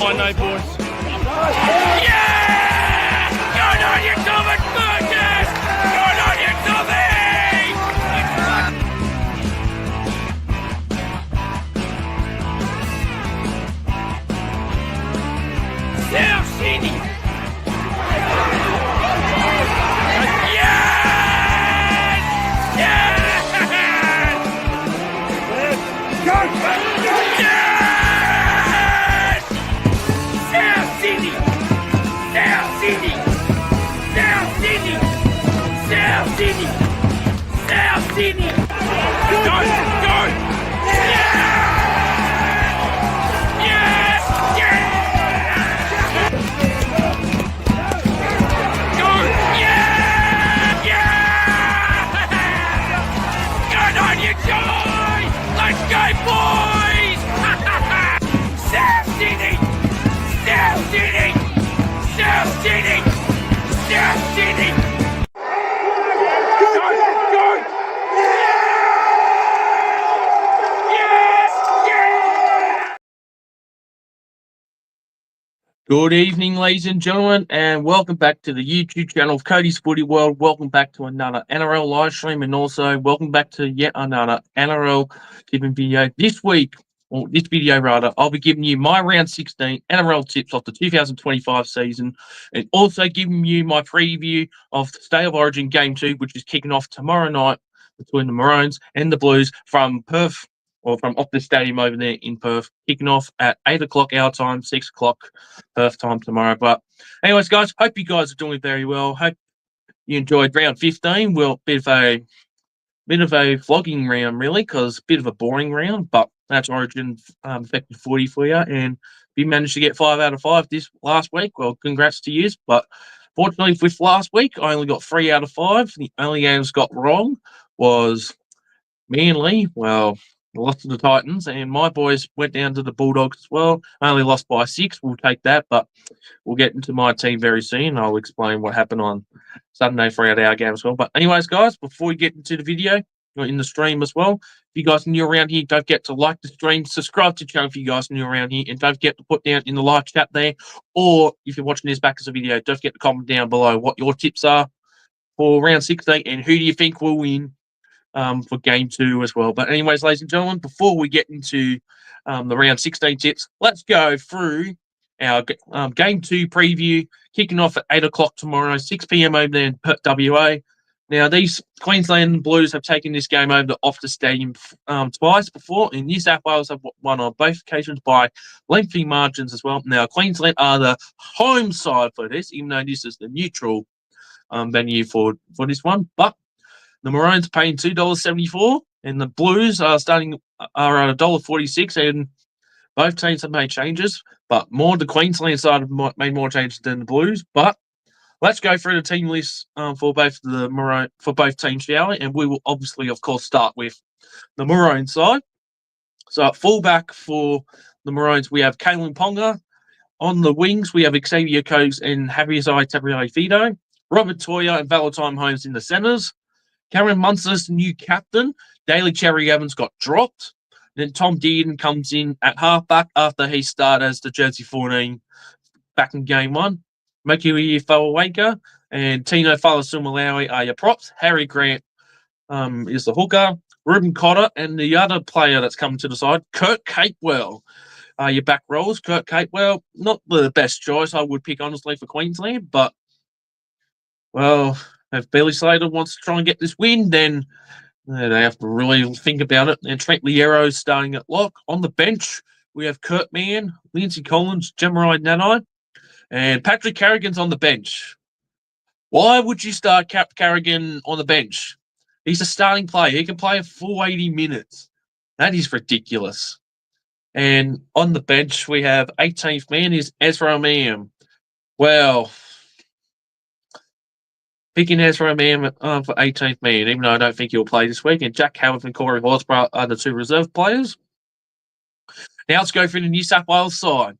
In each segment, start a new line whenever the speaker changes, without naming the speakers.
mind, no, boys. Yeah! Good on you, Thomas Burgess! Good on you, Tommy! South Sydney! Yes! Yes! Yes! South Sydney! South Sydney! South Sydney! South Sydney! South Sydney! Go! Go! Yes! Yes! Yes! Go! Yeah! Yeah! Good on you, Joy! Let's go, boys! South Sydney! South Sydney! South Sydney! South Sydney! Go! Go! Yes! Yes! Good evening, ladies and gentlemen, and welcome back to the YouTube channel of Cody's Footy World. Welcome back to another NRL live stream, and also welcome back to yet another NRL tipping video. This week, or this video rather, I'll be giving you my round 16 NRL tips of the 2025 season, and also giving you my preview of the State of Origin Game 2, which is kicking off tomorrow night between the Maroons and the Blues from Perth, or from off the stadium over there in Perth, kicking off at 8 o'clock our time, 6 o'clock Perth time tomorrow. But anyways, guys, hope you guys are doing very well. Hope you enjoyed round 15. Well, bit of a flogging round, really, because bit of a boring round, but that's Origin effective 40 for you. And if you managed to get 5 out of 5 this last week, well, congrats to you. But fortunately, with last week, I only got 3 out of 5. The only games got wrong was Manly. Well, lost to the Titans, and my boys went down to the Bulldogs as well. Only lost by 6. We'll take that, but we'll get into my team very soon. I'll explain what happened on Sunday for our game as well. But anyways, guys, before we get into the video, or in the stream as well, if you guys are new around here, don't forget to like the stream, subscribe to the channel if you guys are new around here, and don't forget to put down in the live chat there, or if you're watching this back as a video, don't forget to comment down below what your tips are for round 16 and who do you think will win for game 2 as well. But anyways, ladies and gentlemen, before we get into the round 16 tips, let's go through our game 2 preview, kicking off at 8 o'clock tomorrow, 6 p.m. over there in WA. Now, these Queensland Blues have taken this game over off the stadium twice before, and New South Wales have won on both occasions by lengthy margins as well. Now, Queensland are the home side for this, even though this is the neutral venue for this one. But the Maroons paying $2.74, and the Blues are at $1.46, and both teams have made changes, but more the Queensland side have made more changes than the Blues. But let's go through the team list for both teams, shall we? And we will obviously, of course, start with the Maroon side. So at fullback for the Maroons, we have Kalen Ponga. On the wings, we have Xavier Coates and Javier Tabuai-Fido. Robert Toya and Valentine Holmes in the centres. Cameron Munster's new captain. Daly Cherry Evans got dropped. Then Tom Dearden comes in at halfback after he started as the Jersey 14 back in game 1. Makui Fawaweka and Tino Falasumalawi are your props. Harry Grant is the hooker. Ruben Cotter and the other player that's coming to the side, Kurt Capewell, are your back rows. Kurt Capewell, not the best choice I would pick, honestly, for Queensland, but, well, if Billy Slater wants to try and get this win, then they have to really think about it. And Trent Liero starting at lock. On the bench, we have Kurt Mann, Lindsay Collins, Jemarai Nanai, and Patrick Carrigan's on the bench. Why would you start Cap Carrigan on the bench? He's a starting player. He can play a full 80 minutes. That is ridiculous. And on the bench, we have 18th man is Ezra Mam. Well, picking Ezra Mam for 18th man, even though I don't think he'll play this week. And Jack Howard and Corey Horsburgh are the 2 reserve players. Now let's go through the New South Wales side.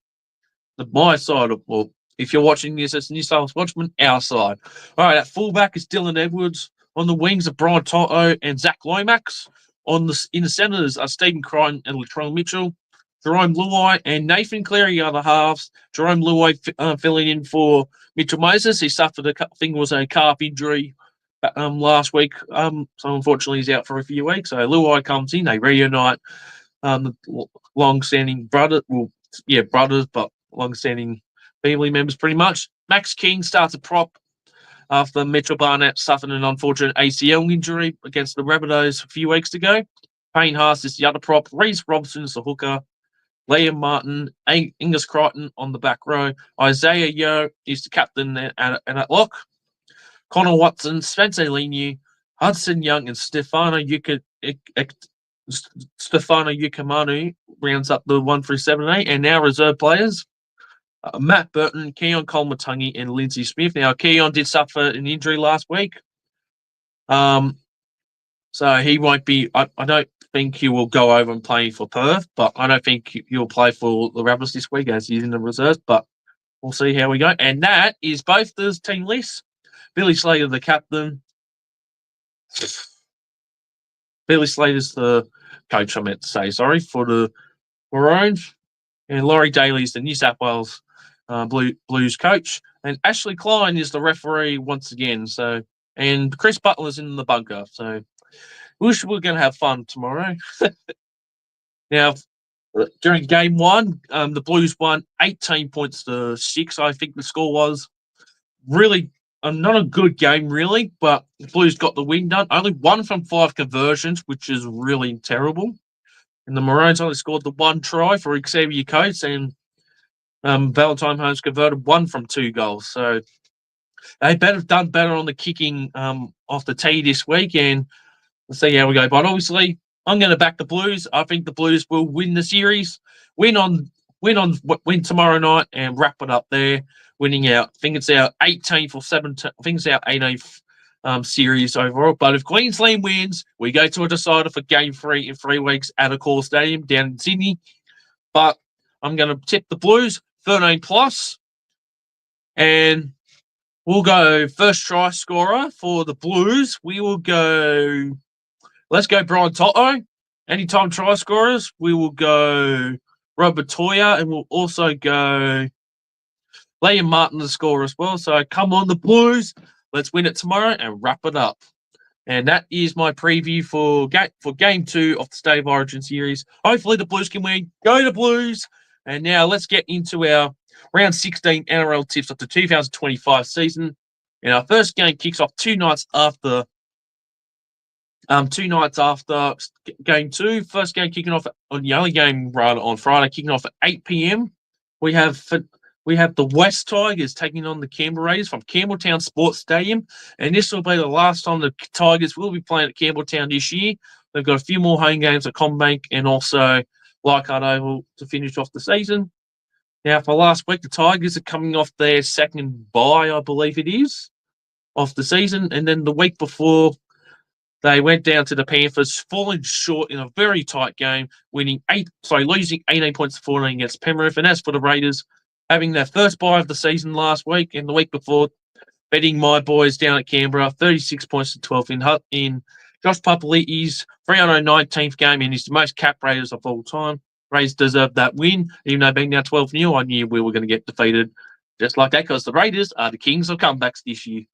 My side, well, if you're watching this as New South Wales Watchman, our side. All right, at fullback is Dylan Edwards. On the wings are Brian Toto and Zach Lomax. In the centres are Stephen Crichton and Latrell Mitchell. Jerome Luai and Nathan Cleary are the halves. Jerome Luai filling in for Mitchell Moses. He suffered, I think it was a calf injury last week. So unfortunately he's out for a few weeks. So Luai comes in. They reunite the long-standing brothers, but long-standing family members pretty much. Max King starts a prop after Mitchell Barnett suffered an unfortunate ACL injury against the Rabbitohs a few weeks ago. Payne Haas is the other prop. Reece Robson is the hooker. Liam Martin, Angus Crichton on the back row. Isaiah Yeo is the captain at lock. Connor Watson, Spencer Leniu, Hudson Young, and Stefano Yukamanu rounds up the 1 through 7 and 8. And now reserve players. Matt Burton, Keon Colmatungi, and Lindsay Smith. Now, Keon did suffer an injury last week. So he won't be. I don't think he will go over and play for Perth, but I don't think he'll play for the Rabbits this week as he's in the reserves. But we'll see how we go. And that is both the team lists. Billy Slater, the captain. Billy Slater's the coach, I meant to say, sorry, for the Maroons. And Laurie Daly is the New South Wales Blues coach. And Ashley Klein is the referee once again. So, and Chris Butler's in the bunker. So, we're going to have fun tomorrow. Now, during game one, the Blues won 18 points to 6, I think the score was. Really, not a good game, really, but the Blues got the win done. Only 1 from 5 conversions, which is really terrible. And the Maroons only scored the 1 try for Xavier Coates, and Valentine Holmes converted 1 from 2 goals. So they better have done better on the kicking off the tee this week, and we'll see how we go. But obviously, I'm going to back the Blues. I think the Blues will win the series, win tomorrow night, and wrap it up there, winning out. I think it's our 18th or 17th. I think it's our 18th series overall. But if Queensland wins, we go to a decider for Game 3 in 3 weeks at Accor Stadium down in Sydney. But I'm going to tip the Blues 13 plus, and we'll go first try scorer for the Blues. We will go. Let's go Brian Toto. Anytime try scorers, we will go Robert Toya, and we'll also go Liam Martin to score as well. So come on, the Blues. Let's win it tomorrow and wrap it up. And that is my preview for Game 2 of the State of Origin series. Hopefully the Blues can win. Go to Blues. And now let's get into our Round 16 NRL tips of the 2025 season. And our first game kicks off 2 nights after Game 2. First game kicking off on the only game rather on Friday, kicking off at 8 p.m. We have the West Tigers taking on the Canberra Raiders from Campbelltown Sports Stadium, and this will be the last time the Tigers will be playing at Campbelltown this year. They've got a few more home games at CommBank and also Leichhardt Oval to finish off the season. Now, for last week, the Tigers are coming off their second bye, I believe it is, of the season, and then the week before, they went down to the Panthers, falling short in a very tight game, losing 18 points to 14 against Penrith. And as for the Raiders, having their first bye of the season last week and the week before, betting my boys down at Canberra, 36 points to 12 in Josh Papali'i's 319th game, and he's the most cap Raiders of all time. Raiders deserve that win, even though being now 12-0, I knew we were going to get defeated just like that because the Raiders are the kings of comebacks this year.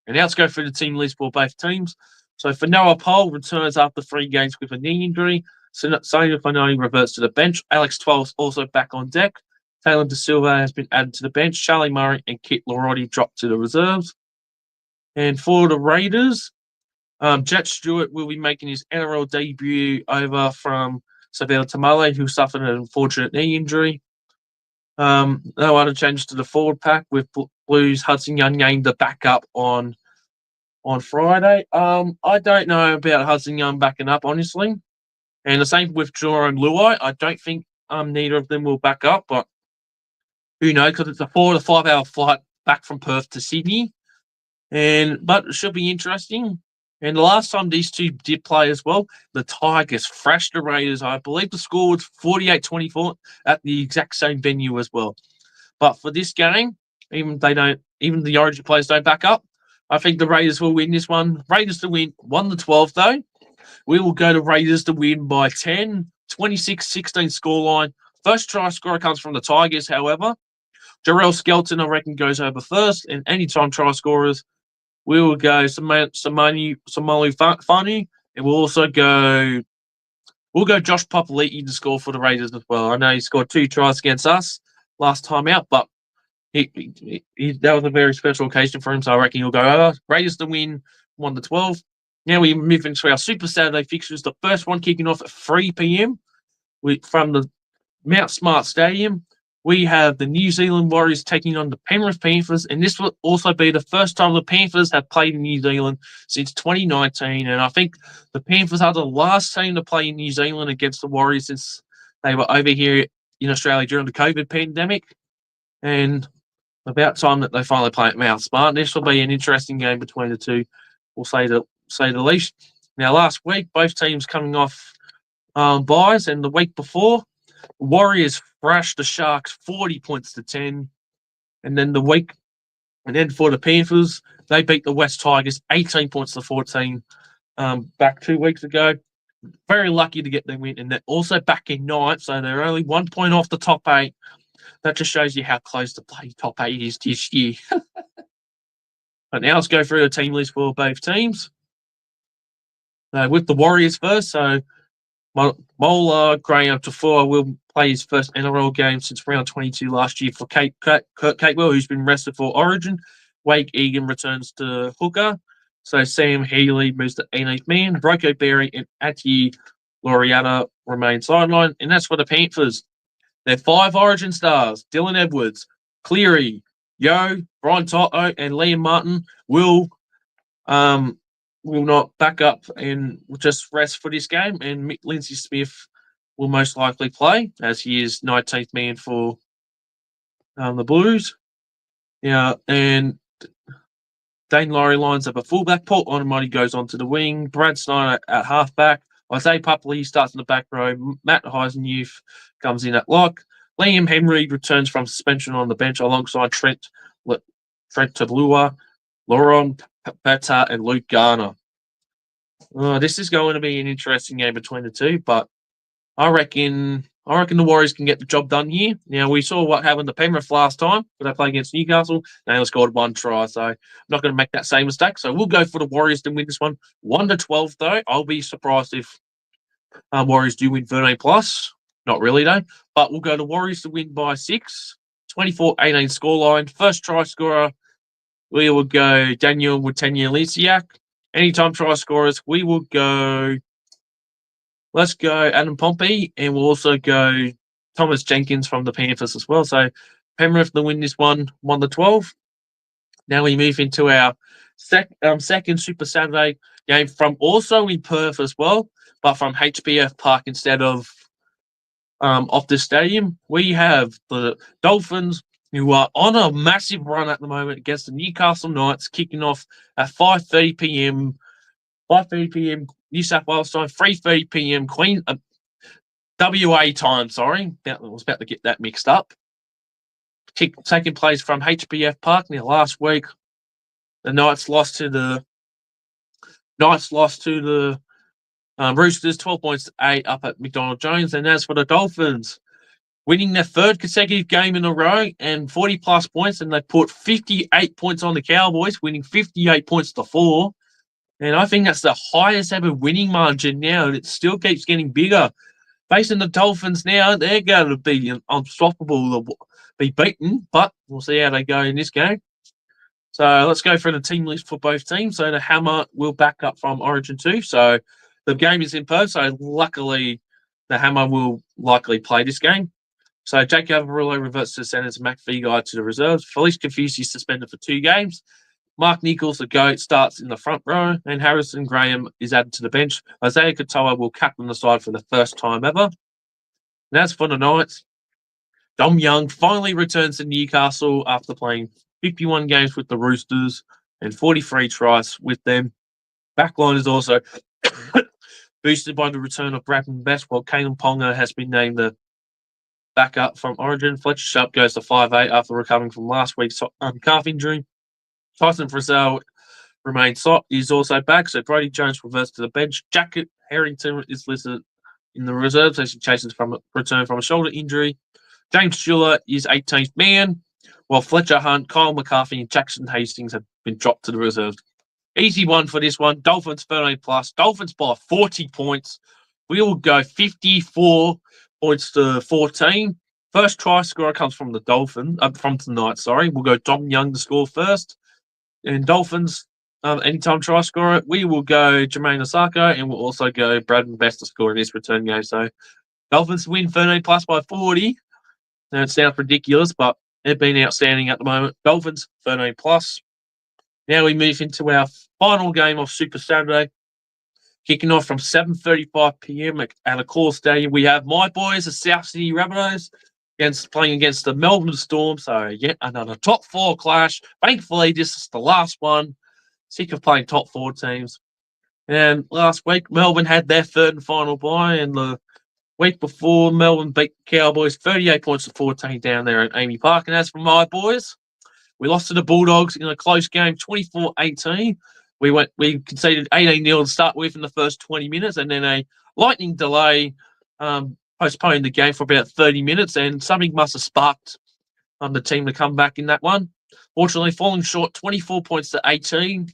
And now let's go through the team list for both teams. So for Noah Pole returns after 3 games with a knee injury. Sonia Fanoni reverts to the bench. Alex Twelve's also back on deck. Taylor De Silva has been added to the bench. Charlie Murray and Kit Lorotti dropped to the reserves. And for the Raiders, Jet Stewart will be making his NRL debut over from Savile Tamale, who suffered an unfortunate knee injury. No other changes to the forward pack, with Blues Hudson Young named the backup on Friday. I don't know about Hudson Young backing up, honestly. And the same with Jerome Luai. I don't think neither of them will back up, but who knows, because it's a 4 to 5 hour flight back from Perth to Sydney. But it should be interesting. And the last time these two did play as well, the Tigers thrashed the Raiders. I believe the score was 48-24 at the exact same venue as well. But for this game, even the Origin players don't back up, I think the Raiders will win this one. Raiders to win 1-12 though. We will go to Raiders to win by 10, 26-16 scoreline. First try scorer comes from the Tigers, however. Jarrell Skelton, I reckon, goes over first. And anytime try scorers, we will go Somali Fanu, and we'll go Josh Papali'i to score for the Raiders as well. I know he scored 2 tries against us last time out, but that was a very special occasion for him, so I reckon he'll go over. Raiders to win 1-12. Now we move into our Super Saturday fixtures. The first one kicking off at 3 p.m. From the Mount Smart Stadium. We have the New Zealand Warriors taking on the Penrith Panthers, and this will also be the first time the Panthers have played in New Zealand since 2019. And I think the Panthers are the last team to play in New Zealand against the Warriors since they were over here in Australia during the COVID pandemic. And about time that they finally play at Mount Smart. This will be an interesting game between the two, we'll say the least. Now, last week, both teams coming off buys, and the week before, Warriors thrashed the Sharks 40 points to 10. And then for the Panthers, they beat the West Tigers 18 points to 14 back 2 weeks ago. Very lucky to get them win. And they're also back in ninth, so they're only 1 point off the top 8. That just shows you how close the play top 8 is this year. But now let's go through the team list for both teams. With the Warriors first, so Mola Graham Tafua will play his first NRL game since round 22 last year for Kurt Capewell, who's been rested for Origin. Wake Egan returns to hooker. So Sam Healy moves to 18th man. Rocco Berry and Ati Laureata remain sidelined. And that's for the Panthers. They're 5 Origin stars: Dylan Edwards, Cleary, Yo, Brian Toto, and Liam Martin will not back up and just rest for this game. And Mick Lindsay Smith will most likely play, as he is 19th man for the Blues. Yeah, and Dane Laurie lines up a fullback. Paul Onomati goes onto the wing. Brad Snyder at halfback. Isaiah Papali starts in the back row. Matt Heisenuth comes in at lock. Liam Henry returns from suspension on the bench alongside Trent Tabulua, Lauren Peta, and Luke Garner. This is going to be an interesting game between the two, but I reckon the Warriors can get the job done here. Now, we saw what happened to Penrith last time when they played against Newcastle. They only scored 1 try, so I'm not going to make that same mistake. So we'll go for the Warriors to win this one 1-12, though. I'll be surprised if Warriors do win 13 plus. Not really, though. But we'll go to Warriors to win by 6. 24-18 scoreline. First try scorer, we will go Daniel Watenya Lisiak. Anytime try scorers, we will go. Let's go Adam Pompey, and we'll also go Thomas Jenkins from the Panthers as well. So Penrith to win this one 1-12. Now we move into our second Super Saturday game from also in Perth as well, but from HBF Park instead of off the stadium. We have the Dolphins, who are on a massive run at the moment against the Newcastle Knights, kicking off at 5:30 p.m. New South Wales time, 3:30 p.m. WA time. Sorry, I was about to get that mixed up. Taking place from HBF Park. Now, last week, the Knights lost to the Roosters, 12 points to 8 up at McDonald Jones. And as for the Dolphins, winning their 3rd consecutive game in a row and 40-plus points, and they put 58 points on the Cowboys, winning 58 points to 4. And I think that's the highest ever winning margin now, and it still keeps getting bigger. Facing the Dolphins now, they're going to be unstoppable to be beaten, but we'll see how they go in this game. So let's go through the team list for both teams. So the Hammer will back up from Origin 2. So the game is in Perth, so luckily the Hammer will likely play this game. So Jake Avarillo reverts to the centres, Mac Feguy to the reserves. Felice Confuci suspended for 2 games. Mark Nichols, the GOAT, starts in the front row, and Harrison Graham is added to the bench. Isaiah Katoa will captain the side for the first time ever. And as for the Knights, Dom Young finally returns to Newcastle after playing 51 games with the Roosters and 43 tries with them. Backline is also boosted by the return of Bradman Best, while Kalen Ponga has been named the backup from Origin. Fletcher Sharp goes to 5'8" after recovering from last week's calf injury. Tyson Frizzell remains is also back, so Brody Jones reverts to the bench. Jacket Harrington is listed in the reserves as he chases from a return from a shoulder injury. James Stewart is 18th man, while Fletcher Hunt, Kyle McCarthy, and Jackson Hastings have been dropped to the reserves. Easy one for this one. Dolphins 13 plus. Dolphins by 40 points. We will go 54 points to 14. First try scorer comes from the Dolphins, from tonight, sorry. We'll go Dom Young to score first. And Dolphins, anytime try scorer, we will go Jermaine Osako, and we'll also go Braden Best to score in this return game. So Dolphins win 13 plus by 40. Now it sounds ridiculous, but they've been outstanding at the moment. Dolphins 13 plus. Now we move into our final game of Super Saturday, kicking off from 7:35 p.m. at Accor Stadium. We have my boys, the South Sydney Rabbitohs, playing against the Melbourne Storm. So yet another top four clash. Thankfully, this is the last one. Sick of playing top four teams. And last week, Melbourne had their third and final bye, and the week before, Melbourne beat the Cowboys 38 points to 14 down there at Amy Park. And as for my boys, we lost to the Bulldogs in a close game, 24-18. We conceded 18-0 to start with in the first 20 minutes, and then a lightning delay postponed the game for about 30 minutes, and something must have sparked the team to come back in that one. Fortunately, falling short 24 points to 18.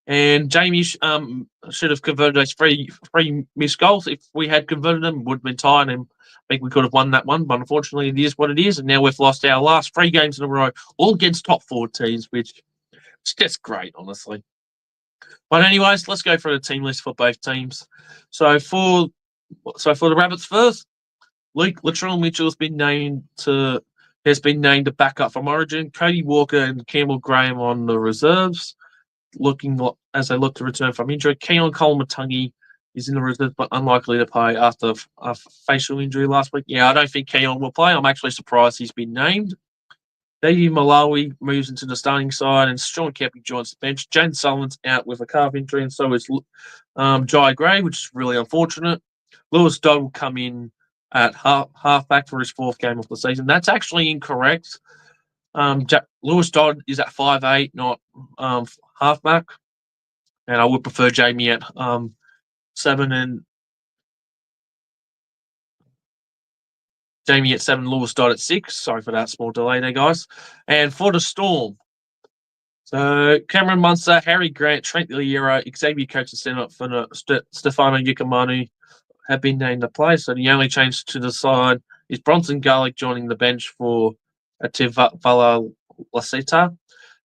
And Jamie should have converted those three missed goals. If we had converted them, it would have been tied, and I think we could have won that one. But unfortunately, it is what it is. And now we've lost our last 3 games in a row, all against top 4 teams, which is just great, honestly. But anyways, let's go through the team list for both teams. So for the Rabbits first, Latrell Mitchell has been named to back up from Origin. Cody Walker and Campbell Graham on the reserves, as they look to return from injury. Keon Kolomatangi is in the reserve, but unlikely to play after a facial injury last week. Yeah, I don't think Keon will play. I'm actually surprised he's been named. Davey Malawi moves into the starting side, and Sean Kepi joins the bench. Jane Sullivan's out with a calf injury, and so is Jai Gray, which is really unfortunate. Lewis Dodd will come in at halfback for his 4th game of the season. That's actually incorrect. Lewis Dodd is at 5'8", not halfback, and I would prefer Jamie at 7 and Jamie at 7, Lewis Dodd at 6. Sorry for that small delay there, guys. And for the Storm, so Cameron Munster, Harry Grant, Trent Liero, Xavier Coates, and up for Stefano Yukamanu have been named to play. So the only change to the side is Bronson Garlick joining the bench for Ativ Valalasita.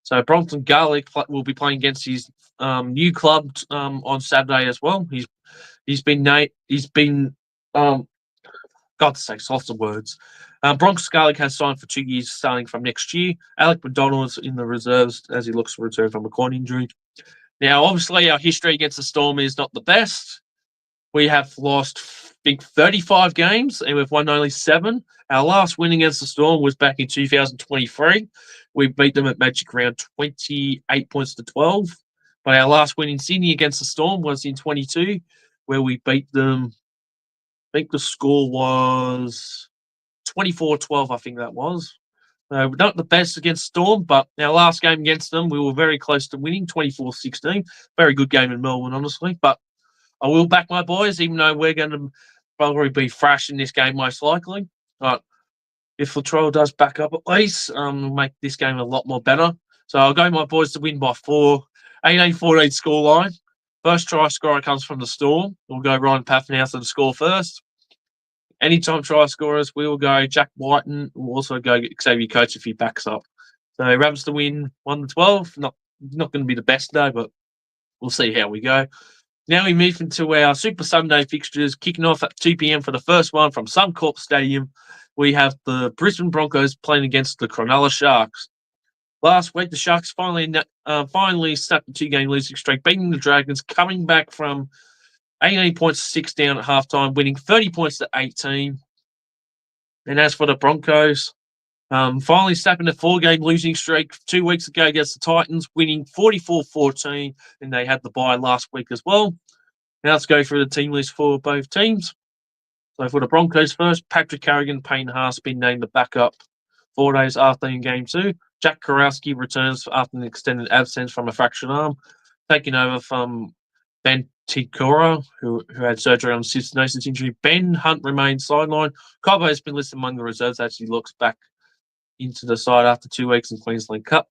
So Bronson Garlick will be playing against his new club on Saturday as well. He's been God's sakes, lots of words. Bronx Garlick has signed for 2 years starting from next year. Alec McDonald's in the reserves as he looks to return from a quad injury. Now, obviously, our history against the Storm is not the best. We have lost, I think, 35 games, and we've won only 7. Our last win against the Storm was back in 2023. We beat them at Magic Round 28 points to 12. But our last win in Sydney against the Storm was in 22, where we beat them. I think the score was 24-12, I think that was. Not the best against Storm, but our last game against them, we were very close to winning, 24-16. Very good game in Melbourne, honestly. But I will back my boys, even though we're going to probably be thrashing this game most likely. But if Latrell does back up at least, it'll make this game a lot more better. So I'll go my boys to win by 4. 18-14 scoreline. First try scorer comes from the Storm. We'll go Ryan Paffenhausen to score first. Anytime try scorers, we will go Jack Whiten. We'll also go Xavier Coates if he backs up. So Rabbits to win 1-12. Not going to be the best day, but we'll see how we go. Now we move into our Super Sunday fixtures, kicking off at 2 p.m. for the first one from Suncorp Stadium. We have the Brisbane Broncos playing against the Cronulla Sharks. Last week, the Sharks finally snapped the 2-game losing streak, beating the Dragons, coming back from 18 points to 6 down at halftime, winning 30 points to 18. And as for the Broncos, finally snapping a 4-game losing streak 2 weeks ago against the Titans, winning 44-14, and they had the bye last week as well. Now let's go through the team list for both teams. So for the Broncos first, Patrick Carrigan, Payne Haas been named the backup 4 days after in Game 2. Jack Karowski returns after an extended absence from a fractured arm, taking over from Ben Tikura, who had surgery on cystinosis injury. Ben Hunt remains sidelined. Cobbo has been listed among the reserves as he looks back into the side after 2 weeks in Queensland Cup.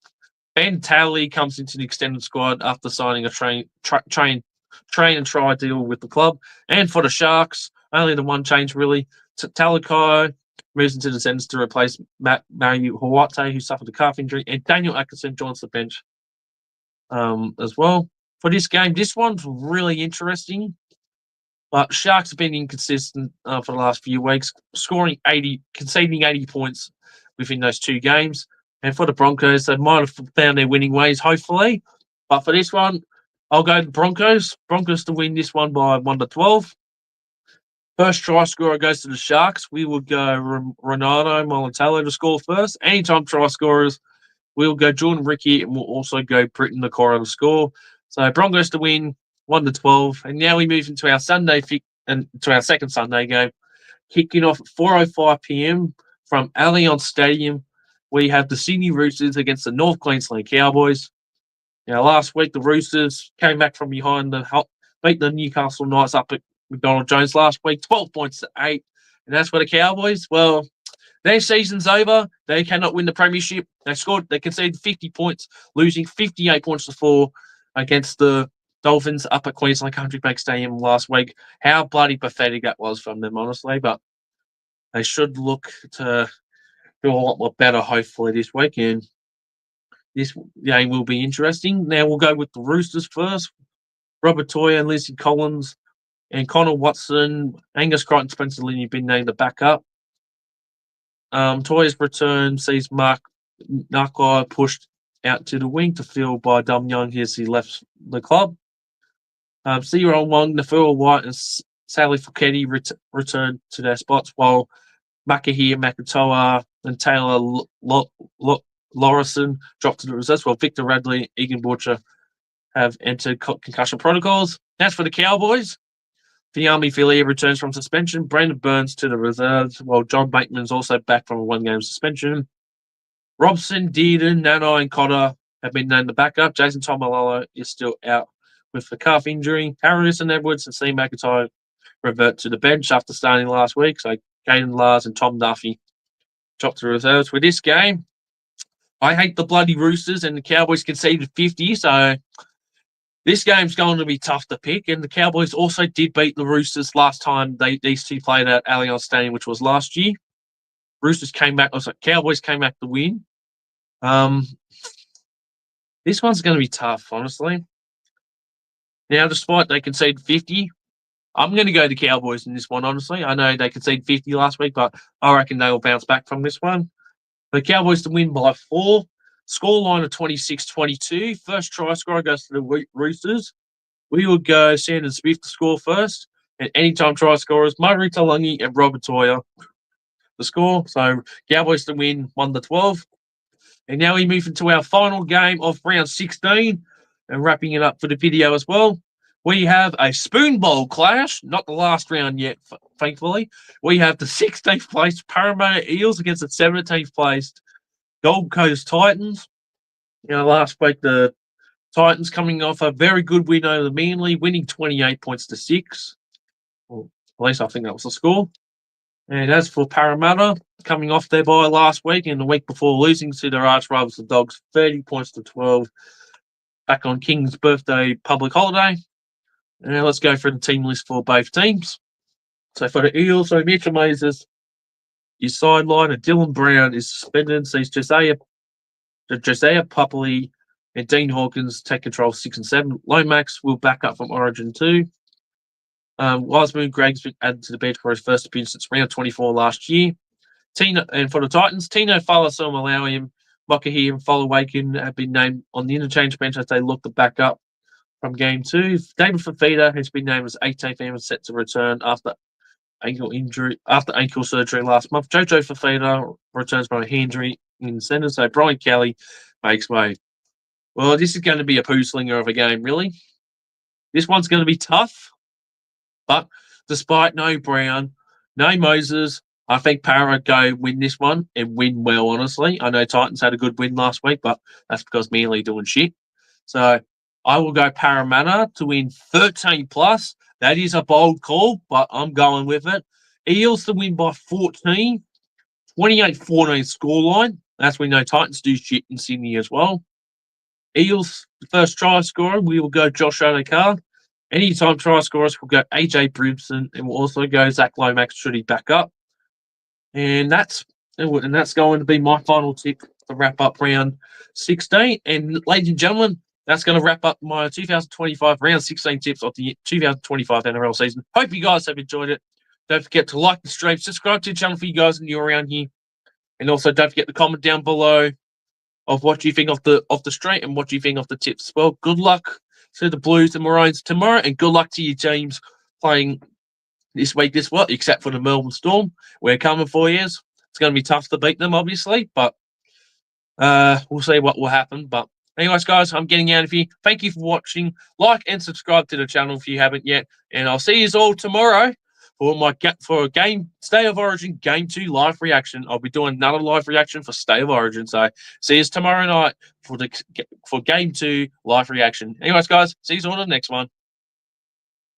Ben Talley comes into the extended squad after signing a train and try deal with the club. And for the Sharks, only the one change really. Talakai moves into the centres to replace Mayu Hawate, who suffered a calf injury, and Daniel Atkinson joins the bench as well. For this game, this one's really interesting. But Sharks have been inconsistent for the last few weeks, conceding 80 points within those 2 games. And for the Broncos, they might have found their winning ways, hopefully. But for this one, I'll go the Broncos. Broncos to win this one by 1-12. First try scorer goes to the Sharks. We will go Renato Molitello to score first. Anytime try scorers, we'll go Jordan Ricky, and we'll also go Britton Nakora to score. So Broncos to win 1-12. And now we move into our to our second Sunday game, kicking off at 4:05 p.m. from Allianz Stadium. We have the Sydney Roosters against the North Queensland Cowboys. Now, last week the Roosters came back from behind and beat the Newcastle Knights up at McDonald Jones last week, 12 points to 8. And as for the Cowboys, well, their season's over. They cannot win the premiership. They conceded 50 points, losing 58 points to 4 against the Dolphins up at Queensland Country Bank Stadium last week. How bloody pathetic that was from them, honestly. But they should look to do a lot more better, hopefully, this weekend. This game will be interesting. Now we'll go with the Roosters first. Robert Toya and Lizzie Collins and Connor Watson, Angus Crichton, Spencer Lynn have been named the backup. Toya's return sees Mark Narkai pushed out to the wing to fill by Dom Young as he left the club. Zero Wong, Nafua White, and Sally Fouquetti returned to their spots, while Makahir Makatoa and Taylor Lorison dropped to the reserves, while Victor Radley, Egan Butcher have entered concussion protocols. As for the Cowboys, Fiami Filia returns from suspension. Brandon Burns to the reserves, while John Bateman's also back from a 1-game suspension. Robson, Dearden, Nanai, and Cotter have been named the backup. Jason Tomalolo is still out with the calf injury. Harrison Edwards and C. McIntyre revert to the bench after starting last week. So Caden Lars and Tom Duffy dropped to the reserves. With this game, I hate the bloody Roosters, and the Cowboys conceded 50, so this game's going to be tough to pick. And the Cowboys also did beat the Roosters last time these two played at Allianz Stadium, which was last year. Cowboys came back to win. This one's going to be tough, honestly. Now, despite they conceded 50, I'm going to go the Cowboys in this one, honestly. I know they conceded 50 last week, but I reckon they will bounce back from this one. The Cowboys to win by 4. Scoreline of 26-22. First try scorer goes to the Roosters. We will go Sandon Smith to score first. And anytime try scorers, Murray Talangi and Robert Toya to score. So Cowboys to win 1-12. And now we move into our final game of round 16. And wrapping it up for the video as well, we have a spoon bowl clash. Not the last round yet, thankfully. We have the 16th place Parramatta Eels against the 17th placed Gold Coast Titans. Last week the Titans coming off a very good win over the Manly, winning 28 points to 6. Well, at least I think that was the score. And as for Parramatta, coming off their bye last week and the week before losing to their arch rivals, the Dogs, 30 points to 12, back on King's birthday public holiday. Now let's go through the team list for both teams. So for the Eels, Mitchell Moses is sidelined and Dylan Brown is suspended. So Josiah Pupley and Dean Hawkins take control 6 and 7. Lomax will back up from Origin 2. Wiseman Gregg's been added to the bench for his first appearance since round 24 last year. And for the Titans, Tino Falasum, Makahi and Followaken have been named on the interchange bench as they look to back up from game 2. David Fafita has been named as 18th man set to return after ankle surgery last month. Jojo Fafita returns from a hand injury in the centre, so Brian Kelly makes way. Well, this is going to be a poo slinger of a game, really. This one's going to be tough, but despite no Brown, no Moses, I think Para go win this one and win well, honestly. I know Titans had a good win last week, but that's because Manly doing shit. So I will go Parramatta to win 13 plus. That is a bold call, but I'm going with it. Eels to win by 14, 28-14 scoreline. That's when no Titans do shit in Sydney as well. Eels, first try scorer, we will go Josh Adokar. Anytime try scorers, we'll go AJ Brimson, and we'll also go Zach Lomax should he back up. And that's going to be my final tip to wrap up round 16. And ladies and gentlemen, that's going to wrap up my 2025 round 16 tips of the 2025 NRL season. Hope you guys have enjoyed it. Don't forget to like the stream, subscribe to the channel for you guys and you're around here. And also don't forget to comment down below of what you think of the stream and what you think of the tips. Well, good luck to the Blues and Maroons tomorrow, and good luck to your teams playing this week, except for the Melbourne Storm. We're coming for you. It's going to be tough to beat them, obviously, but we'll see what will happen. But anyways, guys, I'm getting out of here. Thank you for watching. Like and subscribe to the channel if you haven't yet. And I'll see you all tomorrow for a game State of Origin Game 2 live reaction. I'll be doing another live reaction for State of Origin. So see you tomorrow night for Game 2 live reaction. Anyways, guys, see you all in the next one.